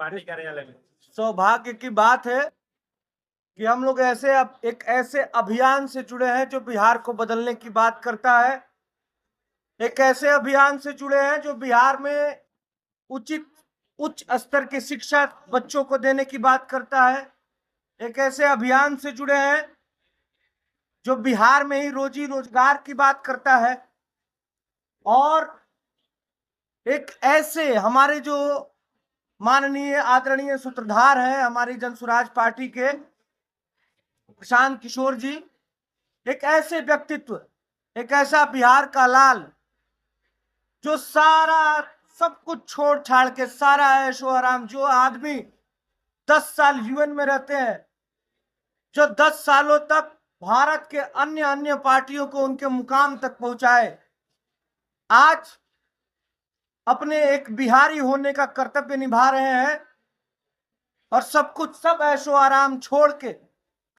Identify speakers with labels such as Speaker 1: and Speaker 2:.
Speaker 1: Party कार्यालय में।
Speaker 2: सौभाग्य की बात है कि हम लोग एक ऐसे अभियान से जुड़े हैं जो बिहार को बदलने की बात करता है। एक ऐसे अभियान से जुड़े हैं जो बिहार में उच्च स्तर की शिक्षा बच्चों को देने की बात करता है। एक ऐसे अभियान से जुड़े हैं जो बिहार में ही रोजी रोजगार की बात करता है। और एक ऐसे हमारे जो माननीय आदरणीय सूत्रधार हैं हमारी जन स्वराज पार्टी के प्रशांत किशोर जी, एक ऐसे व्यक्तित्व, एक ऐसा बिहार का लाल जो सारा सब कुछ छोड़ छाड़ के सारा ऐशो आराम, जो आदमी 10 साल यूएन में रहते हैं, जो 10 सालों तक भारत के अन्य अन्य पार्टियों को उनके मुकाम तक पहुंचाए, आज अपने एक बिहारी होने का कर्तव्य निभा रहे हैं और सब ऐशो आराम छोड़ के